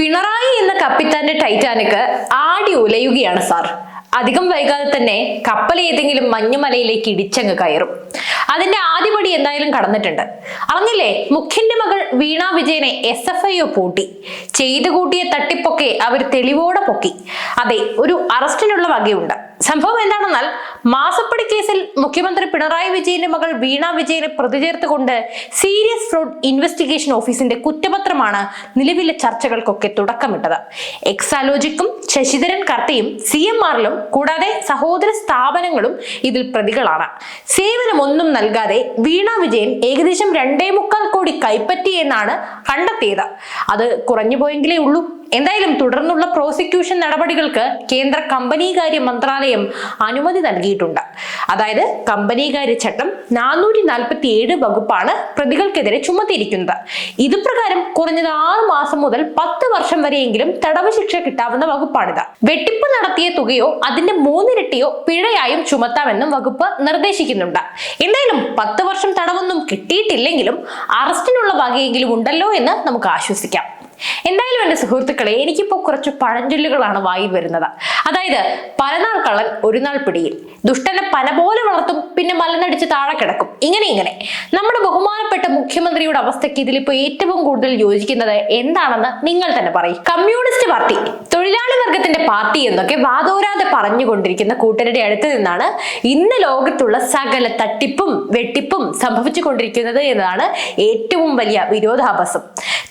പിണറായി എന്ന കപ്പിത്താന്റെ ടൈറ്റാനിക് ആടി ഉലയുകയാണ് സാർ. അധികം വൈകാതെ തന്നെ കപ്പൽ ഏതെങ്കിലും മഞ്ഞുമലയിലേക്ക് ഇടിച്ചങ്ങ് കയറും. അതിന്റെ ആദ്യപടി എന്തായാലും കടന്നിട്ടുണ്ട്. അറിഞ്ഞില്ലേ, മുഖ്യന്റെ മകൾ വീണ വിജയനെ SFIO പൂട്ടി. ചെയ്തു കൂട്ടിയ തട്ടിപ്പൊക്കെ അവർ തെളിവോടെ പൊക്കി. അതെ, ഒരു അറസ്റ്റിനുള്ള വകയുണ്ട്. സംഭവം എന്താണെന്നാൽ, മാസപ്പടി കേസിൽ മുഖ്യമന്ത്രി പിണറായി വിജയന്റെ മകൾ വീണ വിജയനെ പ്രതി ചേർത്തുകൊണ്ട് സീരിയസ് ഫ്രോഡ് ഇൻവെസ്റ്റിഗേഷൻ ഓഫീസിന്റെ കുറ്റപത്രമാണ് നിലവിലെ ചർച്ചകൾക്കൊക്കെ തുടക്കമിട്ടത്. എക്സാലോജിക്കും ശശിധരൻ കർത്തയും CMRലും കൂടാതെ സഹോദര സ്ഥാപനങ്ങളും ഇതിൽ പ്രതികളാണ്. സേവനമൊന്നും നൽകാതെ വീണ വിജയൻ ഏകദേശം 2.25 കോടി കൈപ്പറ്റി എന്നാണ് കണ്ടെത്തിയത്. അത് കുറഞ്ഞു പോയെങ്കിലേ ഉള്ളൂ. എന്തായാലും തുടർന്നുള്ള പ്രോസിക്യൂഷൻ നടപടികൾക്ക് കേന്ദ്ര കമ്പനികാര്യ മന്ത്രാലയം അനുമതി നൽകിയിട്ടുണ്ട്. അതായത് കമ്പനികാര്യ ചട്ടം 447 വകുപ്പാണ് പ്രതികൾക്കെതിരെ ചുമത്തിയിരിക്കുന്നത്. ഇത് പ്രകാരം കുറഞ്ഞത് 6 മാസം മുതൽ 10 വർഷം വരെയെങ്കിലും തടവ് ശിക്ഷ കിട്ടാവുന്ന വകുപ്പാണിത്. വെട്ടിപ്പ് നടത്തിയ തുകയോ അതിന്റെ 3 ഇരട്ടിയോ പിഴയായും ചുമത്താമെന്നും വകുപ്പ് നിർദ്ദേശിക്കുന്നുണ്ട്. എന്തായാലും 10 വർഷം തടവൊന്നും കിട്ടിയിട്ടില്ലെങ്കിലും അറസ്റ്റിനുള്ള വകയെങ്കിലും ഉണ്ടല്ലോ എന്ന് നമുക്ക് ആശ്വസിക്കാം. എന്തായാലും എന്റെ സുഹൃത്തുക്കളെ, എനിക്കിപ്പോ കുറച്ച് പഴഞ്ചൊല്ലുകളാണ് വായിൽ വരുന്നത്. അതായത്, പലനാൾ കള്ളൻ ഒരു നാൾ പിടിയിൽ, ദുഷ്ടനെ പന പോലെ വളർത്തും, പിന്നെ മലനടിച്ച് താഴെ കിടക്കും, ഇങ്ങനെ നമ്മുടെ ബഹുമാനപ്പെട്ട മുഖ്യമന്ത്രിയുടെ അവസ്ഥയ്ക്ക് ഇതിലിപ്പോ ഏറ്റവും കൂടുതൽ യോജിക്കുന്നത് എന്താണെന്ന് നിങ്ങൾ തന്നെ പറയും. കമ്മ്യൂണിസ്റ്റ് പാർട്ടി, തൊഴിലാളി വർഗത്തിന്റെ പാർട്ടി എന്നൊക്കെ വാദോരാതെ പറഞ്ഞുകൊണ്ടിരിക്കുന്ന കൂട്ടരുടെ അടുത്ത് നിന്നാണ് ഇന്ന് ലോകത്തുള്ള സകല തട്ടിപ്പും വെട്ടിപ്പും സംഭവിച്ചു കൊണ്ടിരിക്കുന്നത് എന്നതാണ് ഏറ്റവും വലിയ വിരോധാഭാസം.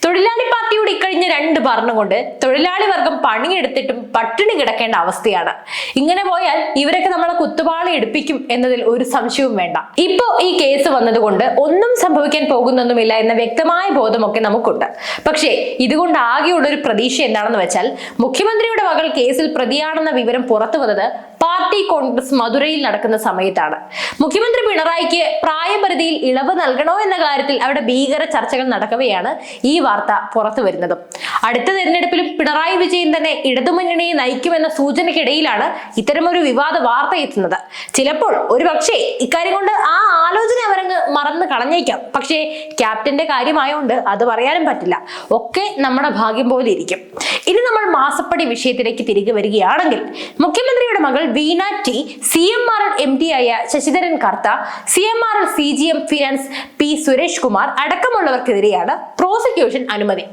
തൊഴിലാളി പാർട്ടിയുടെ ഇക്കഴിഞ്ഞ 2 ഭരണം കൊണ്ട് തൊഴിലാളി വർഗം പണിയെടുത്തിട്ടും പട്ടിണി കിടക്കേണ്ട അവസ്ഥയാണ്. ഇങ്ങനെ പോയാൽ ഇവരൊക്കെ നമ്മളെ കുത്തുപാളി എടുപ്പിക്കും എന്നതിൽ ഒരു സംശയവും വേണ്ട. ഇപ്പോ ഈ കേസ് വന്നതുകൊണ്ട് ഒന്നും സംഭവിക്കാൻ പോകുന്നൊന്നുമില്ല എന്ന വ്യക്തമായ ബോധമൊക്കെ നമുക്കുണ്ട്. പക്ഷേ ഇതുകൊണ്ട് ആകെയുള്ള ഒരു പ്രതീക്ഷ എന്താണെന്ന് വെച്ചാൽ, മുഖ്യമന്ത്രിയുടെ മകൾ കേസിൽ പ്രതിയാണെന്ന വിവരം പുറത്തു വന്നത് പാർട്ടി കോൺഗ്രസ് മധുരയിൽ നടക്കുന്ന സമയത്താണ്. മുഖ്യമന്ത്രി പിണറായിക്ക് പ്രായപരിധിയിൽ ഇളവ് നൽകണോ എന്ന കാര്യത്തിൽ അവിടെ ഭീകര ചർച്ചകൾ നടക്കവെയാണ് ഈ വാർത്ത പുറത്തു വരുന്നതും. അടുത്ത തെരഞ്ഞെടുപ്പിലും പിണറായി വിജയൻ തന്നെ ഇടതുമുന്നണിയെ നയിക്കുമെന്ന സൂചനയ്ക്കിടയിലാണ് ഇത്തരമൊരു വിവാദ വാർത്ത എത്തുന്നത്. ചിലപ്പോൾ ഒരു പക്ഷേ ഇക്കാര്യം കൊണ്ട് ആ ആലോചന അവരങ്ങ് മറന്നു കളഞ്ഞേക്കാം. പക്ഷേ ക്യാപ്റ്റന്റെ കാര്യമായോണ്ട് അത് പറയാനും പറ്റില്ല. ഒക്കെ നമ്മുടെ ഭാഗ്യം പോലെ ഇരിക്കും. ഇനി നമ്മൾ മാസപ്പടി വിഷയത്തിലേക്ക് തിരികെ വരികയാണെങ്കിൽ, മുഖ്യമന്ത്രിയുടെ മകൾ വീണ ടി, CMRL MD ആയ Sasidharan Kartha, CMRL CGM finance P Suresh Kumar അടക്കമുള്ളവർക്കെതിരെയാണ് പ്രോസിക്യൂഷൻ അനുമതി.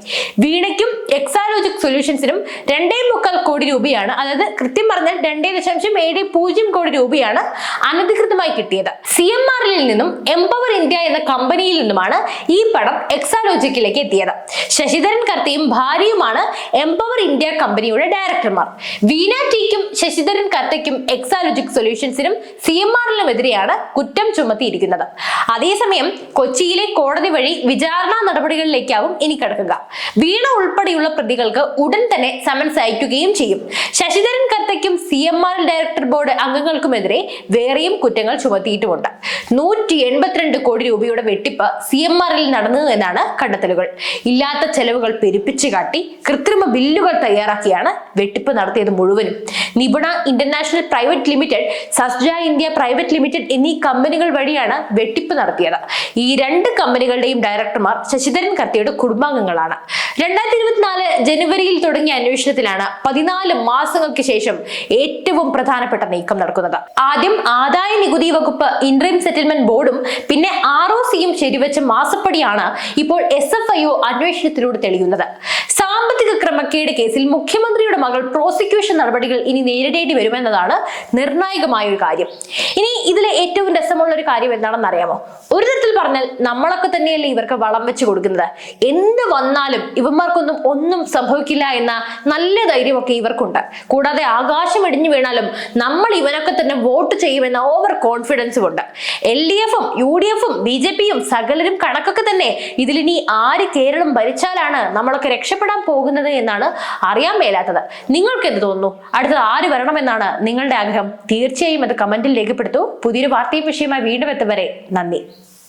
വീണയ്ക്കും എക്സാലോജിക് സൊല്യൂഷൻസിനും 2.25 കോടി രൂപയാണ്, അതായത് കൃത്യം പറഞ്ഞാൽ 2.70 കോടി രൂപയാണ് അനധികൃതമായി കിട്ടിയത്. CMRL നിന്നും എംപവർ ഇന്ത്യ എന്ന കമ്പനിയിൽ നിന്നുമാണ് ഈ പണം എക്സാലോജിക്കിലേക്ക് എത്തിയത്. ശശിധരൻ കർത്തയും ഭാര്യയുമാണ് എംപവർ ഇന്ത്യ കമ്പനിയുടെ ഡയറക്ടർമാർ. വീണ ടിക്കും ശശിധരൻ കർത്തയ്ക്കും എക്സാലോജിക് സൊല്യൂഷൻസിനും CMRLനുമെതിരെയാണ് കുറ്റം ചുമത്തിയിരിക്കുന്നത്. അതേസമയം കൊച്ചിയിലെ കോടതി വഴി വിചാരണ നടപടികളിലേക്കാവും ഇനി കടക്കുക. വീണ ഉൾപ്പെടെയുള്ള പ്രതികൾക്ക് ഉടൻ തന്നെ സമൻസ് അയക്കുകയും ചെയ്യും. ശശിധരൻ കർത്തയ്ക്കും CMRL ഡയറക്ടർ ബോർഡ് അംഗങ്ങൾക്കുമെതിരെ വേറെയും കുറ്റങ്ങൾ ചുമത്തിയിട്ടുമുണ്ട്. 182 കോടി രൂപയുടെ വെട്ടിപ്പ് CMRL നടന്നു എന്നാണ് കണ്ടെത്തലുകൾ. ഇല്ലാത്ത ചെലവുകൾ പെരുപ്പിച്ചു കാട്ടി കൃത്രിമ ബില്ലുകൾ തയ്യാറാക്കിയാണ് വെട്ടിപ്പ് നടത്തിയത് മുഴുവനും. Nipuna international private limited, Sasja India private limited എന്നീ കമ്പനികൾ വഴിയാണ് വെട്ടിപ്പ് നടത്തിയത്. ഈ 2 കമ്പനികളുടെയും ഡയറക്ടർമാർ ശശിധരൻ കർത്തയുടെ കുടുംബാംഗങ്ങളാണ്. 2024 ജനുവരിയിൽ തുടങ്ങിയ അന്വേഷണത്തിലാണ് 14 മാസങ്ങൾക്ക് ശേഷം ഏറ്റവും പ്രധാനപ്പെട്ട നീക്കം നടക്കുന്നത്. ആദ്യം ആദായ നികുതി വകുപ്പ് ഇന്ററിം സെറ്റിൽമെന്റ് ബോർഡും പിന്നെ ROCയും ശരിവെച്ച മാസപ്പടിയാണ് ഇപ്പോൾ SFIO അന്വേഷണത്തിലൂടെ തെളിയുന്നത്. സാമ്പത്തിക ക്രമക്കേട് കേസിൽ മുഖ്യമന്ത്രിയുടെ മകൾ പ്രോസിക്യൂഷൻ നടപടികൾ ഇനി നേരിടേണ്ടി വരുമെന്നതാണ് നിർണായകമായ ഒരു കാര്യം. ഇനി ഇതിലെ ഏറ്റവും രസമുള്ള ഒരു കാര്യം എന്താണെന്ന് അറിയാമോ? ഒരു തരത്തിൽ പറഞ്ഞാൽ നമ്മളൊക്കെ തന്നെയല്ലേ ഇവർക്ക് വളം വെച്ച് കൊടുക്കുന്നത്. എന്ത് വന്നാലും ഇവന്മാർക്കൊന്നും ഒന്നും സംഭവിക്കില്ല എന്ന നല്ല ധൈര്യമൊക്കെ ഇവർക്കുണ്ട്. കൂടാതെ ആകാശം ഇടിഞ്ഞു വീണാലും നമ്മൾ ഇവനൊക്കെ തന്നെ വോട്ട് ചെയ്യുമെന്ന ഓവർ കോൺഫിഡൻസും ഉണ്ട്. LDFും UDFും BJPയും സകലരും കണക്കൊക്കെ തന്നെ ഇതിലിനി ആര് കേരളം ഭരിച്ചാലാണ് നമ്മളൊക്കെ രക്ഷപ്പെടാൻ പോകുന്നത് എന്നാണ് അറിയാൻ മേലാത്തത്. നിങ്ങൾക്ക് എന്ത് തോന്നുന്നു? അടുത്തത് ആര് വരണമെന്നാണ് നിങ്ങളുടെ ആഗ്രഹം? തീർച്ചയായും അത് കമന്റിൽ രേഖപ്പെടുത്തൂ. പുതിയൊരു വാർത്തയും വിഷയമായി വീണ്ടും എത്തും വരെ നന്ദി.